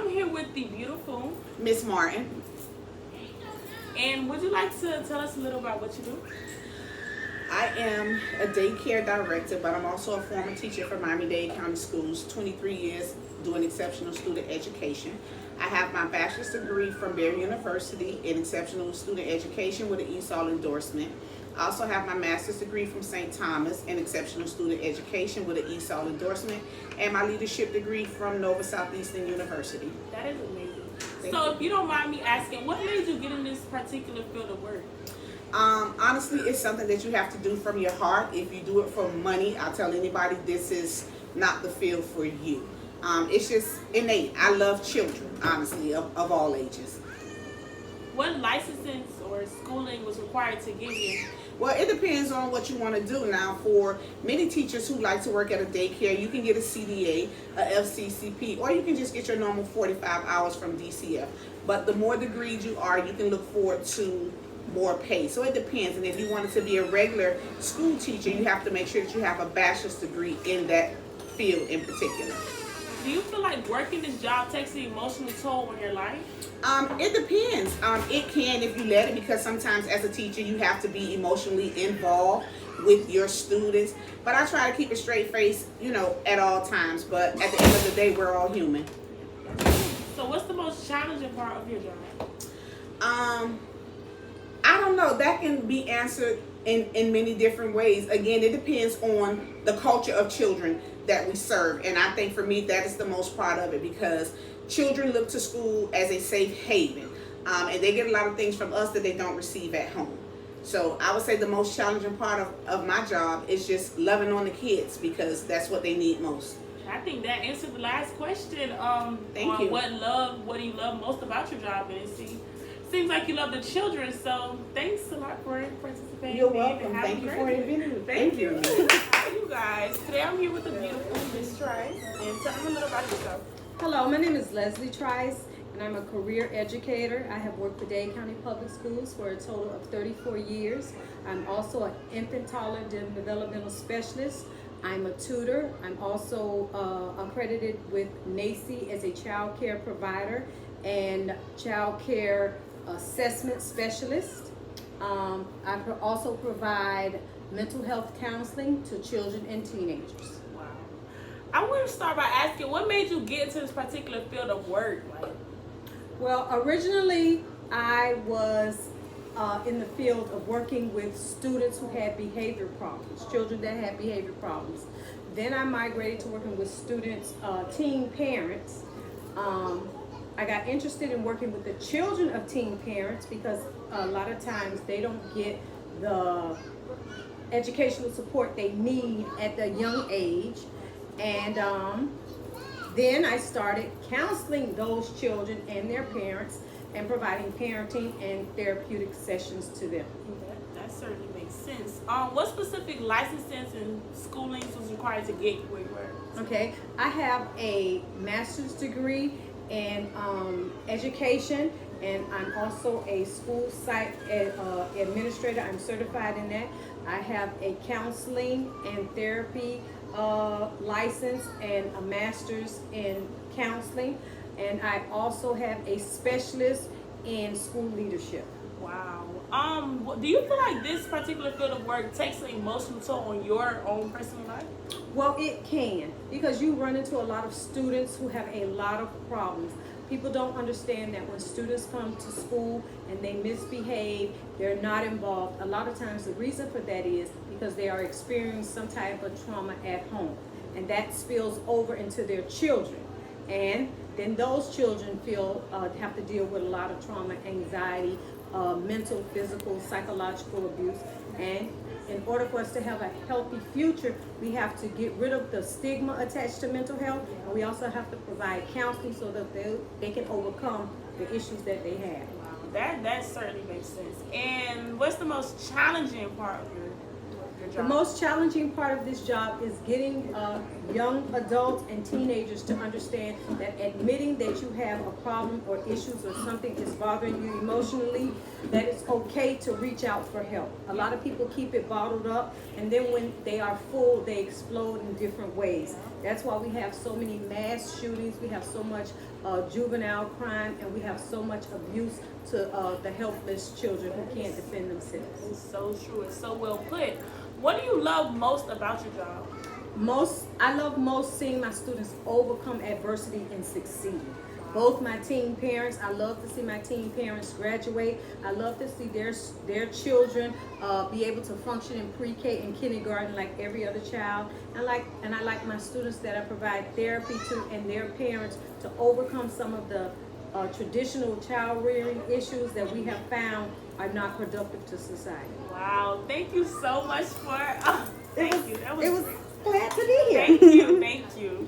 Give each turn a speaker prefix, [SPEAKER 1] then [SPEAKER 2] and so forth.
[SPEAKER 1] I'm here with the beautiful
[SPEAKER 2] Miss Martin.
[SPEAKER 1] And would you like to tell us a little about what you do?
[SPEAKER 2] I am a daycare director, but I'm also a former teacher for Miami-Dade County Schools, 23 years doing exceptional student education. I have my bachelor's degree from Barry University in exceptional student education with an ESOL endorsement. I also have my master's degree from St. Thomas in exceptional student education with an ESOL endorsement, and my leadership degree from Nova Southeastern University.
[SPEAKER 1] That is amazing.
[SPEAKER 2] Thank
[SPEAKER 1] so
[SPEAKER 2] you.
[SPEAKER 1] if you don't mind me asking, what made you get in this particular field of work?
[SPEAKER 2] Honestly, it's something that you have to do from your heart. If you do it for money, I'll tell anybody this is not the field for you. It's just innate. I love children, honestly, of all ages.
[SPEAKER 1] What licensing or schooling was required to get here?
[SPEAKER 2] Well, it depends on what you want to do. Now, for many teachers who like to work at a daycare, you can get a CDA, a FCCP, or you can just get your normal 45 hours from DCF. But the more degreed you are, you can look forward to more pay. So it depends. And if you wanted to be a regular school teacher, you have to make sure that you have a bachelor's degree in that field in particular.
[SPEAKER 1] Do you feel like working this job takes an emotional toll on your life?
[SPEAKER 2] It depends. It can if you let it, because sometimes as a teacher you have to be emotionally involved with your students. But I try to keep a straight face, at all times. But at the end of the day, we're all human.
[SPEAKER 1] So what's the most challenging part of your job?
[SPEAKER 2] I don't know. That can be answered in many different ways. Again, it depends on the culture of children that we serve. And I think for me, that is the most part of it, because children look to school as a safe haven. And they get a lot of things from us that they don't receive at home. So I would say the most challenging part of my job is just loving on the kids, because that's what they need most.
[SPEAKER 1] I think that answered the last question.
[SPEAKER 2] Thank you.
[SPEAKER 1] What do you love most about your job? And seems like you love the children, so thanks a lot for participating.
[SPEAKER 2] You're welcome. Thank you for inviting me. Thank you.
[SPEAKER 1] Hi, you guys. Today I'm here with the beautiful Miss Trice, and tell me a little about yourself.
[SPEAKER 3] Hello, my name is Leslie Trice, and I'm a career educator. I have worked for Dade County Public Schools for a total of 34 years. I'm also an infant, toddler, and developmental specialist. I'm a tutor. I'm also accredited with NACCE as a child care provider and child care assessment specialist. I also provide mental health counseling to children and teenagers.
[SPEAKER 1] Wow. I want to start by asking, what made you get into this particular field of work?
[SPEAKER 3] Well, originally I was in the field of working with students who had behavior problems, children that had behavior problems. Then I migrated to working with students, teen parents. I got interested in working with the children of teen parents because a lot of times they don't get the educational support they need at the young age. And then I started counseling those children and their parents and providing parenting and therapeutic sessions to them.
[SPEAKER 1] That certainly makes sense. What specific licensing and schoolings was required to get where you were?
[SPEAKER 3] Okay, I have a master's degree in education, and I'm also a school site administrator. I'm certified in that. I have a counseling and therapy license and a master's in counseling, and I also have a specialist in school leadership.
[SPEAKER 1] Wow. Do you feel like this particular field of work takes an emotional toll on your own personal life?
[SPEAKER 3] Well, it can, because you run into a lot of students who have a lot of problems. People don't understand that when students come to school and they misbehave, they're not involved. A lot of times the reason for that is because they are experiencing some type of trauma at home, and that spills over into their children. And then those children have to deal with a lot of trauma, anxiety, mental, physical, psychological abuse. And in order for us to have a healthy future, we have to get rid of the stigma attached to mental health, and we also have to provide counseling so that they can overcome the issues that they have.
[SPEAKER 1] That certainly makes sense. And what's the most challenging part of your job?
[SPEAKER 3] The most challenging part of this job is getting young adults and teenagers to understand that admitting that you have a problem or issues or something is bothering you emotionally, that it's okay to reach out for help. A lot of people keep it bottled up, and then when they are full, they explode in different ways. That's why we have so many mass shootings, we have so much juvenile crime, and we have so much abuse to the helpless children who can't defend themselves.
[SPEAKER 1] It's so true. It's so well put. What do you love most about your job?
[SPEAKER 3] I love most seeing my students overcome adversity and succeed. Both my teen parents, I love to see my teen parents graduate. I love to see their children be able to function in pre-K and kindergarten like every other child. And I like my students that I provide therapy to and their parents to overcome some of the traditional child rearing issues that we have found are not productive to society.
[SPEAKER 1] Wow. Thank you so much for. Thank you. That was
[SPEAKER 3] It was
[SPEAKER 1] great.
[SPEAKER 3] glad to be here.
[SPEAKER 1] Thank you. Thank you.